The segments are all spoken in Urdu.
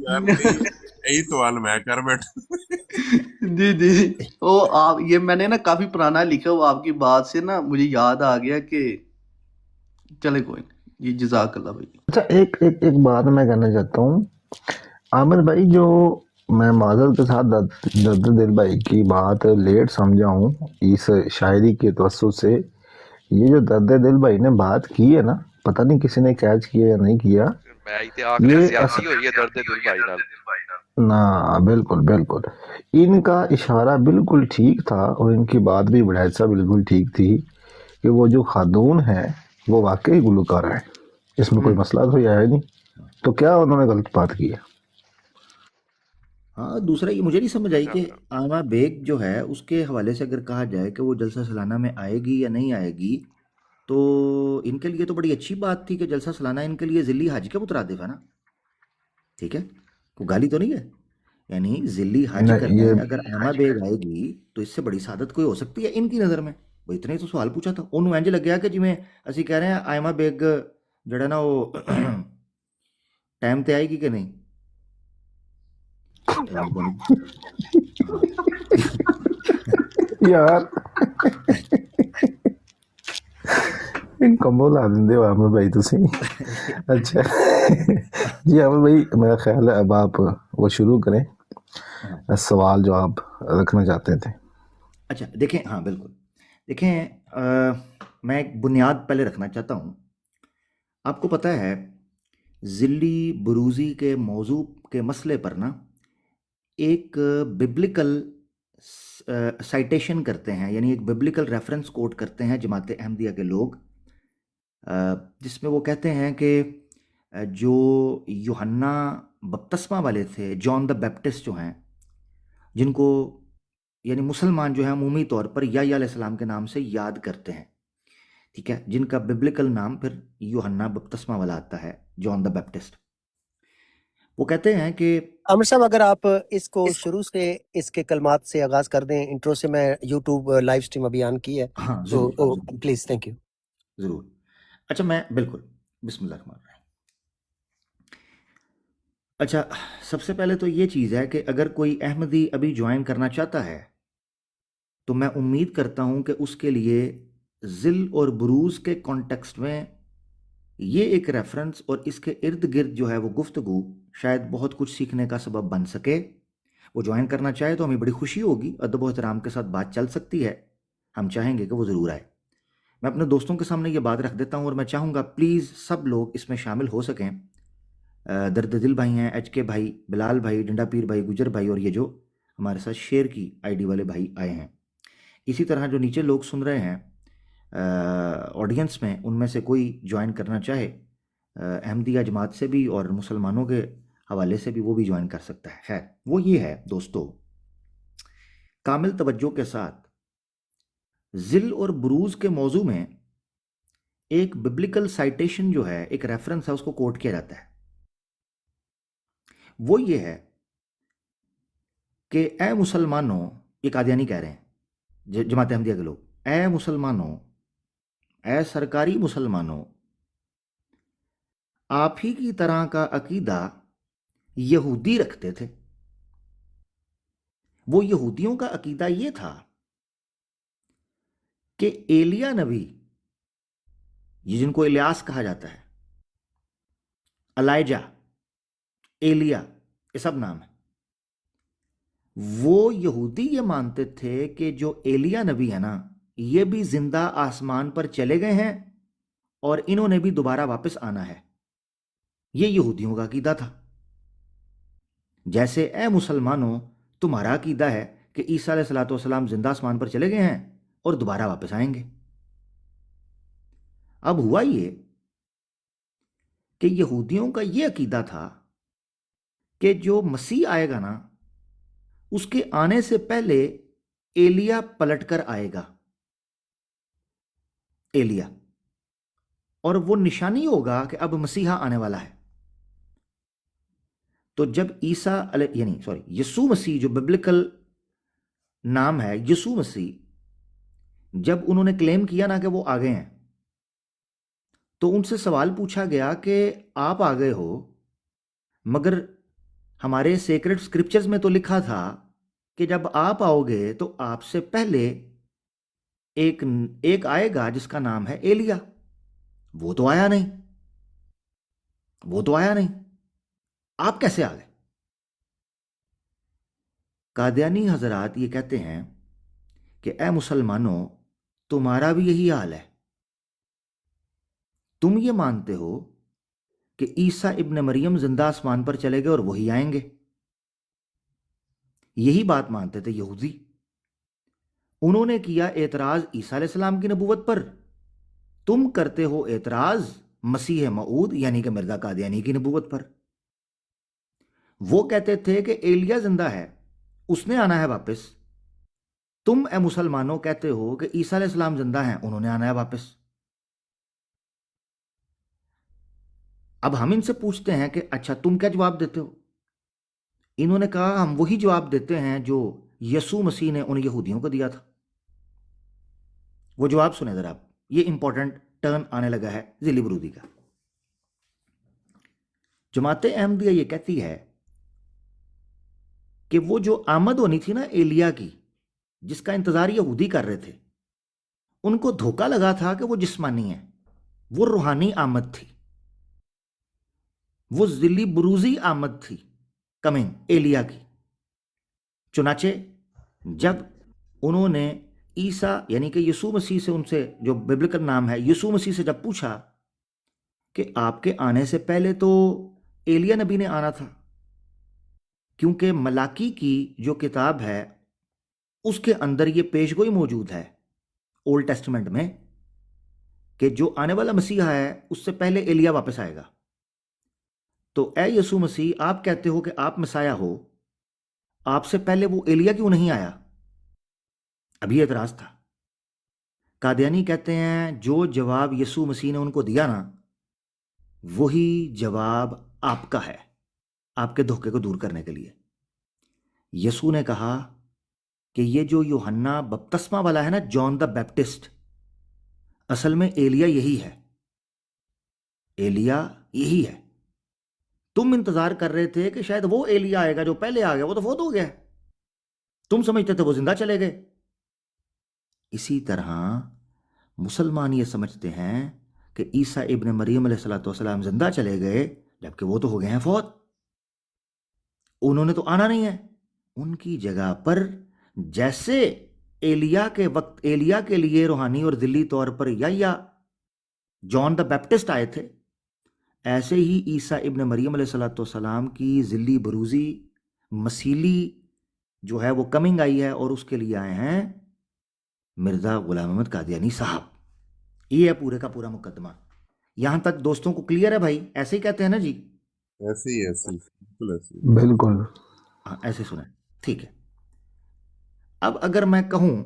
یار یہی سوال میں کر بیٹھا. جی جی وہ آپ یہ میں نے نا کافی پرانا لکھا وہ آپ کی بات سے نا مجھے یاد آ گیا کہ چلے کوئی نہیں. یہ جزاک اللہ بھائی. اچھا ایک بات میں کہنا چاہتا ہوں عامر بھائی، جو میں معذرت کے ساتھ درد دل بھائی کی بات لیٹ سمجھا ہوں اس شاعری کے توسط سے. یہ جو درد دل بھائی نے بات کی ہے نا، پتہ نہیں کسی نے کیچ کیا یا نہیں کیا. یہ زیادتی ہوئی ہے درد دل بھائی نال. نا بالکل بالکل ان کا اشارہ بالکل ٹھیک تھا اور ان کی بات بھی بڑا سا بالکل ٹھیک تھی کہ وہ جو خاتون ہے وہ واقعی گلوکار ہے، اس میں کوئی مسئلہ تو ہے نہیں. تو کیا انہوں نے غلط بات کی ہے؟ ہاں دوسرا یہ مجھے نہیں سمجھ آئی کہ آئمہ بیگ جو ہے اس کے حوالے سے اگر کہا جائے کہ وہ جلسہ سالانہ میں آئے گی یا نہیں آئے گی، تو ان کے لیے تو بڑی اچھی بات تھی کہ جلسہ سالانہ ان کے لیے ذلی حج کے مترادف ہے نا. ٹھیک ہے، کوئی گالی تو نہیں ہے. یعنی ذلی حج کرنے اگر آئمہ بیگ آئے گی تو اس سے بڑی سعادت کوئی ہو سکتی ہے ان کی نظر میں. وہ اتنے تو سوال پوچھا تھا انہوں انج لگیا کہ جی میں اسی کہہ رہے ہیں آئمہ بیگ جڑا نا وہ ٹائم تے آئے گی کہ نہیں. یار کمبو لا دیں ہو عامر بھائی تسی. اچھا جی عامر بھائی میرا خیال ہے اب آپ وہ شروع کریں سوال جو آپ رکھنا چاہتے تھے. اچھا دیکھیں، ہاں بالکل دیکھیں، میں ایک بنیاد پہلے رکھنا چاہتا ہوں. آپ کو پتہ ہے ذلی بروزی کے موضوع کے مسئلے پر نا ایک ببلکل سائٹیشن کرتے ہیں، یعنی ایک ببلکل ریفرنس کوٹ کرتے ہیں جماعت احمدیہ کے لوگ، جس میں وہ کہتے ہیں کہ جو یوحنا بپتسمہ والے تھے، جان دا بیپٹسٹ جو ہیں، جن کو یعنی مسلمان جو ہیں عمومی طور پر یحییٰ علیہ السلام کے نام سے یاد کرتے ہیں، ٹھیک ہے، جن کا ببلکل نام پھر یوحنا بپتسمہ والا آتا ہے، جان دا بیپٹسٹ. وہ کہتے ہیں کہ عامر صاحب اگر آپ اس کو شروع سے اس کے کلمات سے آغاز کر دیں، انٹرو سے. میں یوٹیوب لائیو سٹریم ابھی آن کی ہے، ہاں تو پلیز تھینک یو. ضرور. اچھا میں بالکل بسم اللہ الرحمن الرحیم. اچھا سب سے پہلے تو یہ چیز ہے کہ اگر کوئی احمدی ابھی جوائن کرنا چاہتا ہے تو میں امید کرتا ہوں کہ اس کے لیے ذل اور بروز کے کانٹیکسٹ میں یہ ایک ریفرنس اور اس کے ارد گرد جو ہے وہ گفتگو شاید بہت کچھ سیکھنے کا سبب بن سکے. وہ جوائن کرنا چاہے تو ہمیں بڑی خوشی ہوگی، ادب و احترام کے ساتھ بات چل سکتی ہے. ہم چاہیں گے کہ وہ ضرور آئے. میں اپنے دوستوں کے سامنے یہ بات رکھ دیتا ہوں اور میں چاہوں گا پلیز سب لوگ اس میں شامل ہو سکیں. درد دل بھائی ہیں، ایچ کے بھائی، بلال بھائی، ڈنڈا پیر بھائی، گجر بھائی، اور یہ جو ہمارے ساتھ شیئر کی آئی ڈی والے بھائی آئے ہیں. اسی طرح جو نیچے لوگ سن رہے ہیں آڈینس میں، ان میں سے کوئی جوائن کرنا چاہے احمدیہ جماعت سے بھی اور مسلمانوں کے حوالے سے بھی، وہ بھی جوائن کر سکتا ہے. خیر وہ یہ ہے دوستو، کامل توجہ کے ساتھ ذل اور بروز کے موضوع میں ایک ببلکل سائٹیشن جو ہے، ایک ریفرنس ہے، اس کو کوٹ کیا جاتا ہے. وہ یہ ہے کہ اے مسلمانوں، یہ قادیانی کہہ رہے ہیں جماعت احمدیہ کے لوگ، اے مسلمانوں، اے سرکاری مسلمانوں، آپ ہی کی طرح کا عقیدہ یہودی رکھتے تھے. وہ یہودیوں کا عقیدہ یہ تھا کہ ایلیا نبی، یہ جن کو الیاس کہا جاتا ہے، الائجہ، ایلیا، یہ سب نام ہے، وہ یہودی یہ مانتے تھے کہ جو ایلیا نبی ہے نا، یہ بھی زندہ آسمان پر چلے گئے ہیں اور انہوں نے بھی دوبارہ واپس آنا ہے. یہ یہودیوں کا عقیدہ تھا. جیسے اے مسلمانوں، تمہارا عقیدہ ہے کہ عیسیٰ علیہ السلام زندہ آسمان پر چلے گئے ہیں اور دوبارہ واپس آئیں گے۔ اب ہوا یہ کہ یہودیوں کا یہ عقیدہ تھا کہ جو مسیح آئے گا نا، اس کے آنے سے پہلے ایلیا پلٹ کر آئے گا، ایلیا، اور وہ نشانی ہوگا کہ اب مسیحا آنے والا ہے۔ تو جب عیسیٰ یسوع مسیح، جو ببلکل نام ہے یسوع مسیح، جب انہوں نے کلیم کیا نا کہ وہ آ گئے ہیں، تو ان سے سوال پوچھا گیا کہ آپ آ گئے ہو، مگر ہمارے سیکرڈ اسکرپچرز میں تو لکھا تھا کہ جب آپ آؤ گے تو آپ سے پہلے ایک آئے گا جس کا نام ہے ایلیا۔ وہ تو آیا نہیں، وہ تو آیا نہیں، آپ کیسے آ گئے؟ قادیانی حضرات یہ کہتے ہیں کہ اے مسلمانوں، تمہارا بھی یہی حال ہے۔ تم یہ مانتے ہو کہ عیسیٰ ابن مریم زندہ آسمان پر چلے گئے اور وہی آئیں گے۔ یہی بات مانتے تھے یہودی۔ انہوں نے کیا اعتراض عیسیٰ علیہ السلام کی نبوت پر، تم کرتے ہو اعتراض مسیح موعود یعنی کہ مرزا قادیانی کی نبوت پر۔ وہ کہتے تھے کہ ایلیا زندہ ہے، اس نے آنا ہے واپس۔ تم اے مسلمانوں کہتے ہو کہ عیسیٰ علیہ السلام زندہ ہیں، انہوں نے آنا ہے واپس۔ اب ہم ان سے پوچھتے ہیں کہ اچھا تم کیا جواب دیتے ہو؟ انہوں نے کہا ہم وہی جواب دیتے ہیں جو یسوع مسیح نے ان یہودیوں کو دیا تھا۔ وہ جواب سنیں ذرا آپ، یہ امپورٹنٹ ٹرن آنے لگا ہے ذیلی برودی کا۔ جماعت احمدیہ یہ کہتی ہے کہ وہ جو آمد ہونی تھی نا ایلیا کی، جس کا انتظار یہودی کر رہے تھے، ان کو دھوکہ لگا تھا کہ وہ جسمانی ہے، وہ روحانی آمد تھی، وہ ذلی بروزی آمد تھی، کمنگ ایلیا کی۔ چنانچہ جب انہوں نے عیسیٰ یعنی کہ یسوع مسیح سے، ان سے جو ببلکل نام ہے یسوع مسیح سے جب پوچھا کہ آپ کے آنے سے پہلے تو ایلیا نبی نے آنا تھا، کیونکہ ملاکی کی جو کتاب ہے اس کے اندر یہ پیشگوئی موجود ہے اولڈ ٹیسٹمنٹ میں کہ جو آنے والا مسیحا ہے اس سے پہلے ایلیا واپس آئے گا۔ تو اے یسوع مسیح، آپ کہتے ہو کہ آپ مسیحا ہو، آپ سے پہلے وہ ایلیا کیوں نہیں آیا؟ ابھی اعتراض تھا۔ قادیانی کہتے ہیں جو جواب یسوع مسیح نے ان کو دیا نا، وہی جواب آپ کا ہے، آپ کے دھوکے کو دور کرنے کے لیے۔ یسوع نے کہا کہ یہ جو یوحنا بپتسمہ والا ہے نا، جان دا بیپٹسٹ، اصل میں ایلیا یہی ہے، ایلیا یہی ہے۔ تم انتظار کر رہے تھے کہ شاید وہ ایلیا آئے گا جو پہلے آ گیا، وہ تو فوت ہو گیا ہے، تم سمجھتے تھے وہ زندہ چلے گئے۔ اسی طرح مسلمان یہ سمجھتے ہیں کہ عیسیٰ ابن مریم علیہ السلام زندہ چلے گئے، جبکہ وہ تو ہو گئے ہیں فوت، انہوں نے تو آنا نہیں ہے۔ ان کی جگہ پر جیسے ایلیا کے وقت ایلیا کے لیے روحانی اور ذلی طور پر یا جان دا بیپٹسٹ آئے تھے، ایسے ہی عیسیٰ ابن مریم علیہ السلام کی ذلی بروزی مسیلی جو ہے وہ کمنگ آئی ہے، اور اس کے لیے آئے ہیں مرزا غلام احمد قادیانی صاحب۔ یہ ہے پورے کا پورا مقدمہ۔ یہاں تک دوستوں کو کلیئر ہے بھائی؟ ایسے ہی کہتے ہیں نا جی؟ ایسے ہی بالکل ایسے ہی۔ بالکل ہاں ایسے سنیں، ٹھیک ہے۔ اب اگر میں کہوں،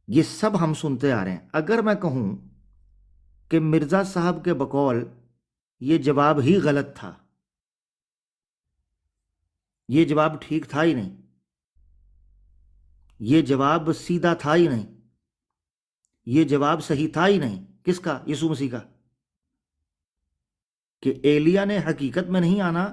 یہ سب ہم سنتے آ رہے ہیں، اگر میں کہوں کہ مرزا صاحب کے بقول یہ جواب ہی غلط تھا، یہ جواب ٹھیک تھا ہی نہیں، یہ جواب سیدھا تھا ہی نہیں، یہ جواب صحیح تھا ہی نہیں، کس کا؟ یسوع مسیح کا، کہ ایلیا نے حقیقت میں نہیں آنا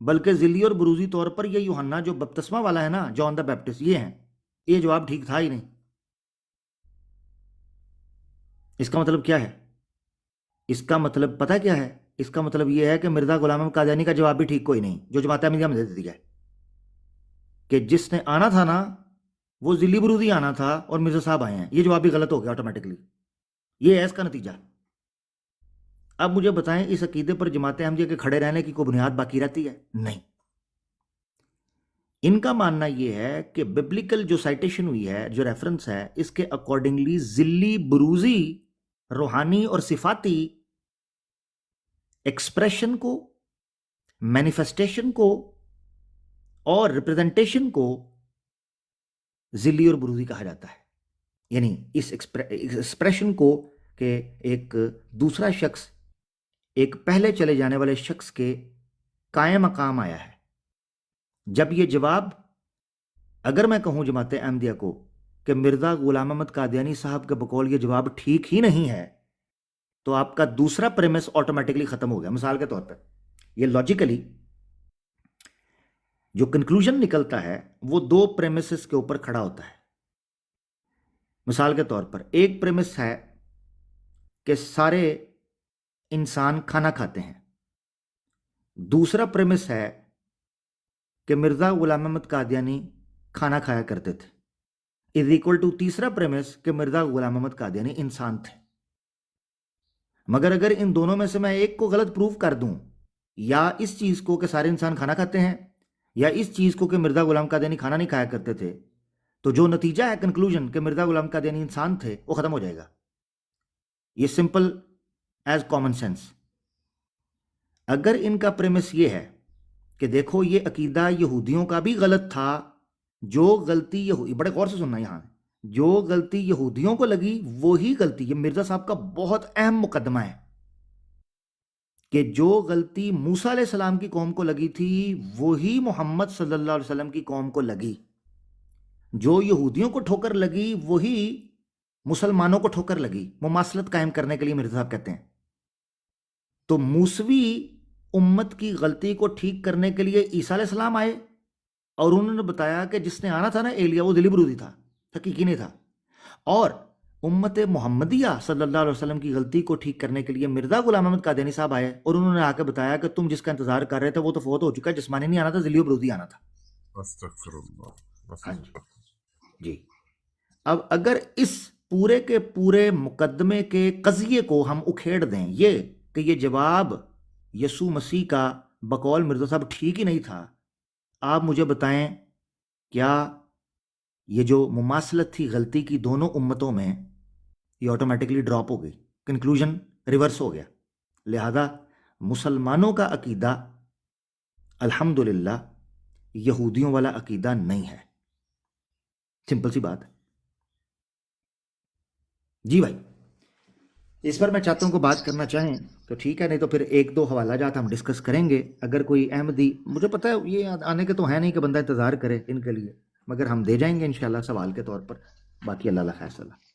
بلکہ ذلی اور بروزی طور پر یہ یوحنا جو بپتسمہ والا ہے نا، جان دا بیپٹسٹ، یہ ہیں، یہ جواب ٹھیک تھا ہی نہیں۔ اس کا مطلب کیا ہے؟ اس کا مطلب پتہ کیا ہے؟ اس کا مطلب یہ ہے کہ مرزا غلام احمد قادیانی کا جواب بھی ٹھیک کوئی نہیں، جو جماعت احمدیہ میں دے دیا ہے کہ جس نے آنا تھا نا وہ ذلی بروزی آنا تھا اور مرزا صاحب آئے ہیں، یہ جواب بھی غلط ہو گیا آٹومیٹکلی۔ یہ ہے اس کا نتیجہ۔ اب مجھے بتائیں اس عقیدے پر جماعت احمدیہ کے کھڑے رہنے کی کوئی بنیاد باقی رہتی ہے؟ نہیں۔ ان کا ماننا یہ ہے کہ ببلیکل جو سائٹیشن ہوئی ہے، جو ریفرنس ہے، اس کے اکارڈنگلی ذلی بروزی روحانی اور صفاتی ایکسپریشن کو، مینیفیسٹیشن کو اور ریپریزنٹیشن کو ذلی اور بروزی کہا جاتا ہے. یعنی اس ایکسپریشن کو کہ ایک دوسرا شخص ایک پہلے چلے جانے والے شخص کے قائم مقام آیا ہے. جب یہ جواب، اگر میں کہوں جماعت احمدیہ کو کہ مرزا غلام احمد قادیانی صاحب کے بقول یہ جواب ٹھیک ہی نہیں ہے، تو آپ کا دوسرا پریمس آٹومیٹکلی ختم ہو گیا. مثال کے طور پر یہ لاجیکلی جو کنکلوژن نکلتا ہے وہ دو پریمسز کے اوپر کھڑا ہوتا ہے. مثال کے طور پر ایک پریمس ہے کہ سارے انسان کھانا کھاتے ہیں. دوسرا پریمس ہے کہ مرزا غلام احمد قادیانی کھانا کھایا کرتے تھے، از اکول ٹو تیسرا پریمس کہ مرزا غلام احمد قادیانی انسان تھے. مگر اگر ان دونوں میں سے میں ایک کو غلط پروف کر دوں، یا اس چیز کو کہ سارے انسان کھانا کھاتے ہیں، یا اس چیز کو کہ مرزا غلام قادیانی کھانا نہیں کھایا کرتے تھے، تو جو نتیجہ ہے کنکلوژن کہ مرزا غلام قادیانی انسان تھے، وہ ختم ہو جائے گا. یہ سمپل ایز کامن سینس. اگر ان کا پریمس یہ ہے کہ دیکھو یہ عقیدہ یہودیوں کا بھی غلط تھا، جو غلطی بڑے غور سے سننا یہاں، جو غلطی یہودیوں کو لگی وہی غلطی، یہ مرزا صاحب کا بہت اہم مقدمہ ہے کہ جو غلطی موسیٰ علیہ السلام کی قوم کو لگی تھی وہی محمد صلی اللہ علیہ وسلم کی قوم کو لگی. جو یہودیوں کو ٹھوکر لگی وہی مسلمانوں کو ٹھوکر لگی. مماثلت قائم کرنے کے لیے مرزا صاحب کہتے ہیں. تو موسوی امت کی غلطی کو ٹھیک کرنے کے لیے عیسیٰ علیہ السلام آئے اور انہوں نے بتایا کہ جس نے آنا تھا نا ایلیا، وہ دلی برودی تھا، حقیقی نہیں تھا. اور امت محمدیہ صلی اللہ علیہ وسلم کی غلطی کو ٹھیک کرنے کے لیے مرزا غلام احمد قادیانی صاحب آئے اور انہوں نے آ کے بتایا کہ تم جس کا انتظار کر رہے تھے وہ تو فوت ہو چکا ہے، جسمانی نہیں آنا تھا، ذلی و برودی آنا تھا. استغفر اللہ. ہاں جی. اب اگر اس پورے کے پورے مقدمے کے قضیے کو ہم اکھیڑ دیں، یہ کہ یہ جواب یسوع مسیح کا بقول مرزا صاحب ٹھیک ہی نہیں تھا، آپ مجھے بتائیں کیا یہ جو مماثلت تھی غلطی کی دونوں امتوں میں، یہ آٹومیٹکلی ڈراپ ہو گئی، کنکلوژن ریورس ہو گیا. لہذا مسلمانوں کا عقیدہ الحمدللہ یہودیوں والا عقیدہ نہیں ہے. سمپل سی بات. جی بھائی، اس پر میں چاہتا ہوں کہ بات کرنا چاہیں تو ٹھیک ہے، نہیں تو پھر ایک دو حوالہ جات ہم ڈسکس کریں گے. اگر کوئی احمدی، مجھے پتہ ہے یہ آنے کے تو ہے نہیں کہ بندہ انتظار کرے ان کے لیے، مگر ہم دے جائیں گے انشاءاللہ سوال کے طور پر. باقی اللہ خیر صلی اللہ.